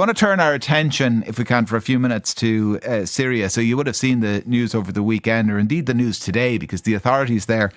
want to turn our attention, if we can, for a few minutes to Syria. So you would have seen the news over the weekend, or indeed the news today, because the authorities there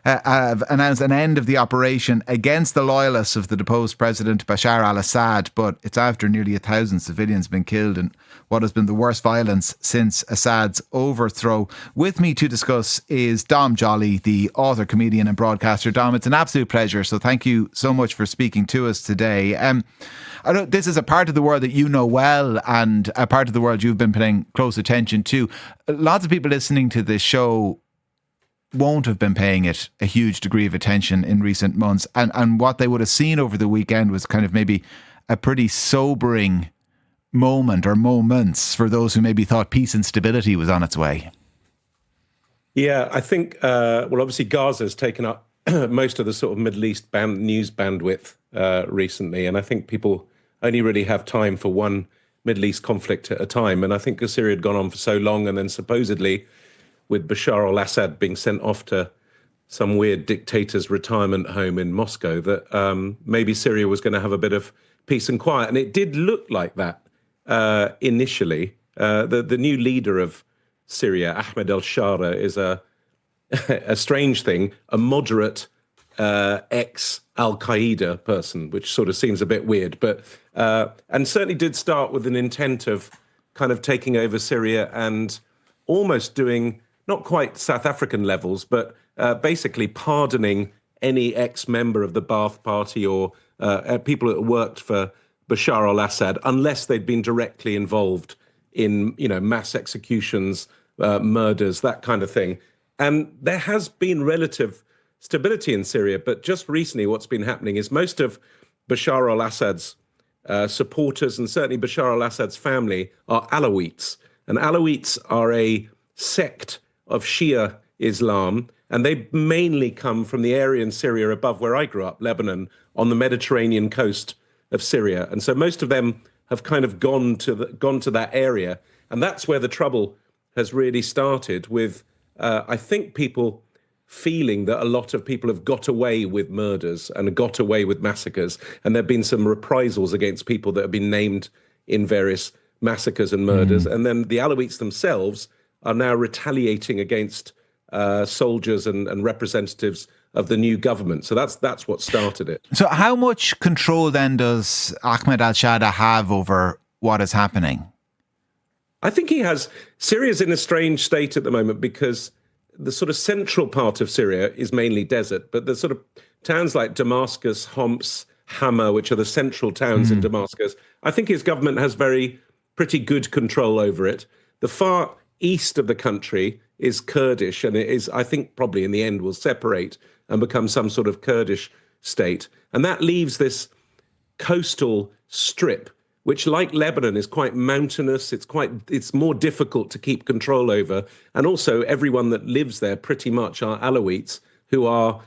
have announced an end of the operation against the loyalists of the deposed President Bashar al-Assad, but it's after nearly 1,000 civilians have been killed in what has been the worst violence since Assad's overthrow. With me to discuss is Dom Joly, the author, comedian and broadcaster. Dom, it's an absolute pleasure, so thank you so much for speaking to us today. I know this is a part of the world that you know well, and a part of the world you've been paying close attention to. Lots of people listening to this show won't have been paying it a huge degree of attention in recent months. And what they would have seen over the weekend was kind of maybe a pretty sobering moment or moments for those who maybe thought peace and stability was on its way. Yeah, I think, obviously Gaza's taken up most of the sort of Middle East news bandwidth recently. And I think people only really have time for one Middle East conflict at a time. And I think Syria had gone on for so long, and then supposedly with Bashar al-Assad being sent off to some weird dictator's retirement home in Moscow, that maybe Syria was going to have a bit of peace and quiet. And it did look like that initially. The new leader of Syria, Ahmed al-Shara, is a strange thing, a moderate ex-Al-Qaeda person, which sort of seems a bit weird, but and certainly did start with an intent of kind of taking over Syria and almost doing not quite South African levels, but basically pardoning any ex-member of the Ba'ath Party or people that worked for Bashar al-Assad, unless they'd been directly involved in, mass executions, murders, that kind of thing. And there has been relative stability in Syria, but just recently what's been happening is most of Bashar al-Assad's supporters, and certainly Bashar al-Assad's family, are Alawites. And Alawites are a sect of Shia Islam, and they mainly come from the area in Syria above where I grew up, Lebanon, on the Mediterranean coast of Syria. And so most of them have kind of gone to that area. And that's where the trouble has really started with, I think, people feeling that a lot of people have got away with murders and got away with massacres. And there have been some reprisals against people that have been named in various massacres and murders. And then the Alawites themselves are now retaliating against soldiers and representatives of the new government. So that's what started it. So how much control then does Ahmed al-Shara have over what is happening? I think he has. Syria's in a strange state at the moment because the sort of central part of Syria is mainly desert, but the sort of towns like Damascus, Homs, Hama, which are the central towns in Damascus, I think his government has pretty good control over it. The far east of the country is Kurdish, and it is, I think, probably in the end will separate and become some sort of Kurdish state. And that leaves this coastal strip, which, like Lebanon, is quite mountainous. It's more difficult to keep control over. And also everyone that lives there pretty much are Alawites, who are,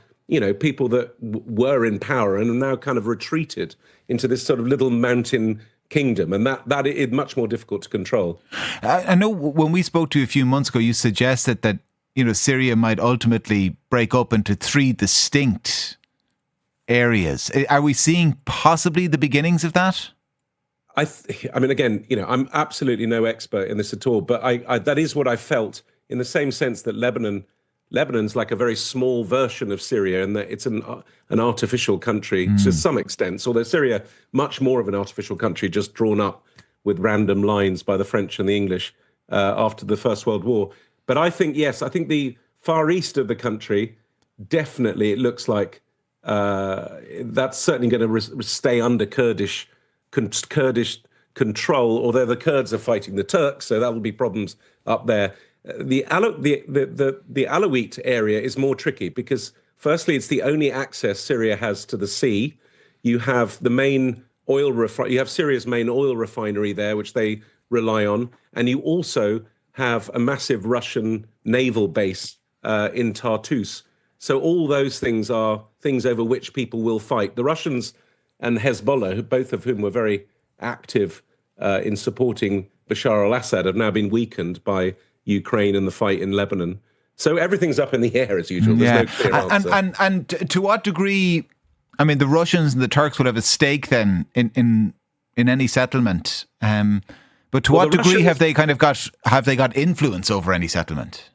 people that were in power and are now kind of retreated into this sort of little mountain kingdom, and that is much more difficult to control. I know when we spoke to you a few months ago, you suggested that Syria might ultimately break up into 3 distinct areas. Are we seeing possibly the beginnings of that? I mean, again, I'm absolutely no expert in this at all, but I that is what I felt, in the same sense that Lebanon's like a very small version of Syria, and that it's an artificial country to some extent, although Syria, much more of an artificial country, just drawn up with random lines by the French and the English after the First World War. But I think, yes, the far east of the country, definitely it looks like that's certainly going to stay under Kurdish control, although the Kurds are fighting the Turks, so that will be problems up there. The Alawite area is more tricky because, firstly, it's the only access Syria has to the sea. You have the main you have Syria's main oil refinery there, which they rely on, and you also have a massive Russian naval base in Tartus. So all those things are things over which people will fight. The Russians and Hezbollah, both of whom were very active in supporting Bashar al-Assad, have now been weakened by Ukraine and the fight in Lebanon. So everything's up in the air as usual. There's no clear answer. And to what degree, I mean, the Russians and the Turks would have a stake then in in any settlement. But to Well, what degree have they got influence over any settlement?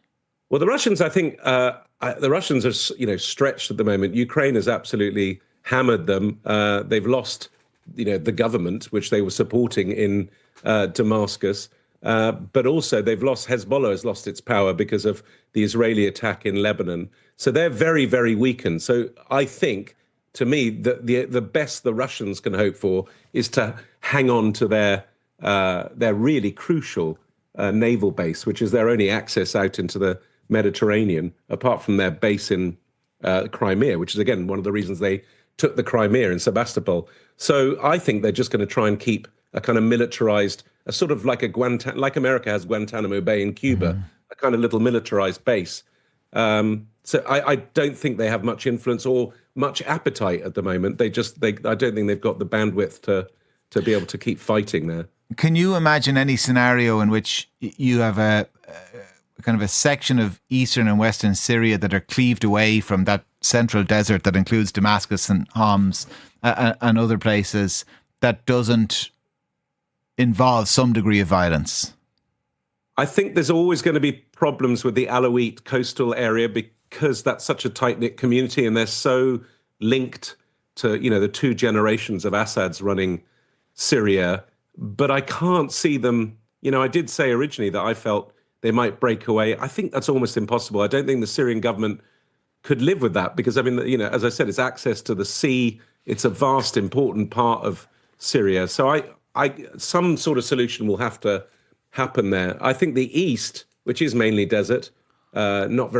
Well, the Russians, I think, the Russians are, stretched at the moment. Ukraine has absolutely hammered them. They've lost, the government, which they were supporting in Damascus. But also they've lost, Hezbollah has lost its power because of the Israeli attack in Lebanon. So they're very, very weakened. So I think, to me, the best the Russians can hope for is to hang on to their really crucial naval base, which is their only access out into the Mediterranean, apart from their base in Crimea, which is, again, one of the reasons they took the Crimea in Sebastopol. So I think they're just going to try and keep a kind of militarized, a sort of like like America has Guantanamo Bay in Cuba, a kind of little militarized base. So I don't think they have much influence or much appetite at the moment. I don't think they've got the bandwidth to be able to keep fighting there. Can you imagine any scenario in which you have a kind of a section of eastern and western Syria that are cleaved away from that central desert that includes Damascus and Homs and other places, that doesn't involve some degree of violence? I think there's always going to be problems with the Alawite coastal area because that's such a tight-knit community and they're so linked to, the two generations of Assads running Syria. But I can't see them, I did say originally that I felt they might break away. I think that's almost impossible. I don't think the Syrian government could live with that because, as I said, it's access to the sea. It's a vast, important part of Syria. So some sort of solution will have to happen there. I think the east, which is mainly desert, not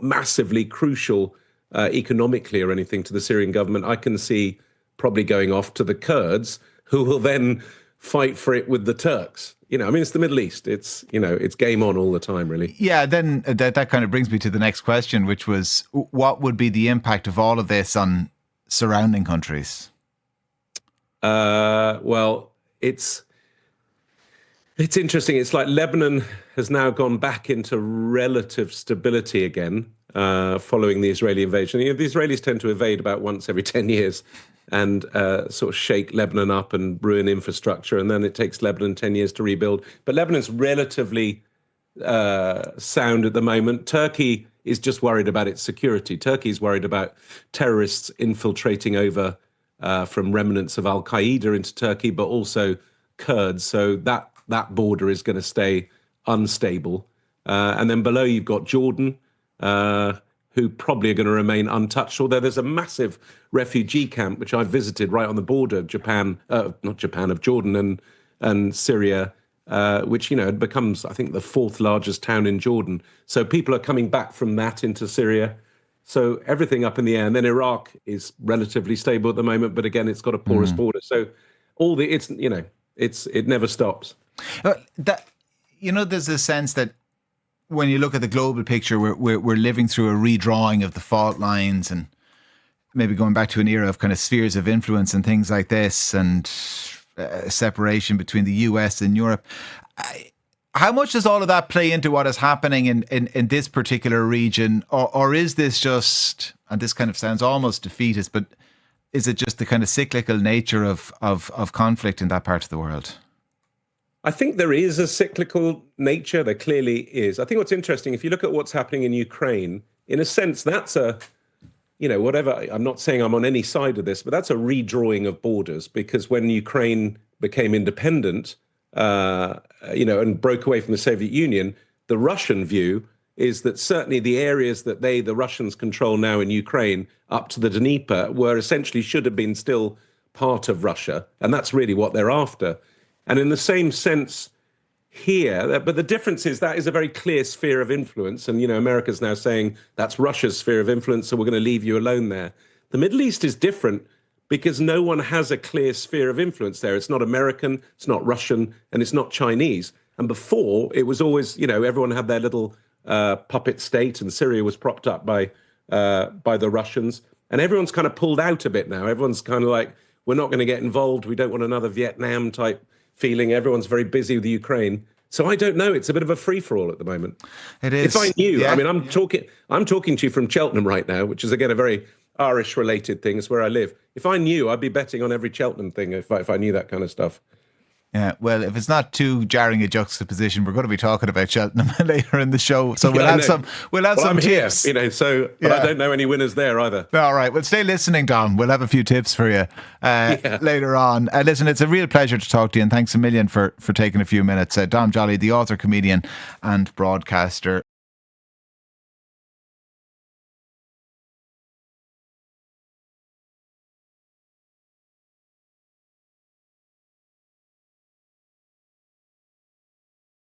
massively crucial economically or anything to the Syrian government, I can see probably going off to the Kurds, who will then fight for it with the Turks. It's the Middle East. It's game on all the time, really. Yeah, then that kind of brings me to the next question, which was, what would be the impact of all of this on surrounding countries? Well, it's interesting. It's like Lebanon has now gone back into relative stability again following the Israeli invasion. The Israelis tend to invade about once every 10 years and sort of shake Lebanon up and ruin infrastructure. And then it takes Lebanon 10 years to rebuild. But Lebanon's relatively sound at the moment. Turkey is just worried about its security. Turkey is worried about terrorists infiltrating over from remnants of al-Qaeda into Turkey, but also Kurds. So that border is going to stay unstable. And then below you've got Jordan, who probably are going to remain untouched, although there's a massive refugee camp, which I visited right on the border of of Jordan and Syria, which, it becomes, I think, the fourth largest town in Jordan. So people are coming back from that into Syria. So everything up in the air. And then Iraq is relatively stable at the moment, but again, it's got a porous border. So it never stops. There's a sense that when you look at the global picture, we're living through a redrawing of the fault lines and maybe going back to an era of kind of spheres of influence and things like this, and separation between the US and Europe. How much does all of that play into what is happening in this particular region? Or is this just, and this kind of sounds almost defeatist, but is it just the kind of cyclical nature of conflict in that part of the world? I think there is a cyclical nature. There clearly is. I think what's interesting, if you look at what's happening in Ukraine, in a sense, that's whatever, I'm not saying I'm on any side of this, but that's a redrawing of borders, because when Ukraine became independent, and broke away from the Soviet Union, the Russian view is that certainly the areas that the Russians control now in Ukraine up to the Dnieper should have been still part of Russia. And that's really what they're after. And in the same sense here, but the difference is that is a very clear sphere of influence. And, America's now saying that's Russia's sphere of influence, so we're going to leave you alone there. The Middle East is different because no one has a clear sphere of influence there. It's not American, it's not Russian, and it's not Chinese. And before, it was always, everyone had their little puppet state, and Syria was propped up by the Russians. And everyone's kind of pulled out a bit now. Everyone's kind of like, we're not going to get involved. We don't want another Vietnam type feeling. Everyone's very busy with the Ukraine. So I don't know. It's a bit of a free-for-all at the moment. It is. If I knew, yeah. I'm talking to you from Cheltenham right now, which is, again, a very Irish-related things where I live. If I knew, I'd be betting on every Cheltenham thing if I knew that kind of stuff. Yeah, well, if it's not too jarring a juxtaposition, we're going to be talking about Cheltenham later in the show. So we'll have some I'm tips. Here, but I don't know any winners there either. All right, well, stay listening, Dom. We'll have a few tips for you later on. Listen, it's a real pleasure to talk to you, and thanks a million for taking a few minutes. Dom Joly, the author, comedian, and broadcaster.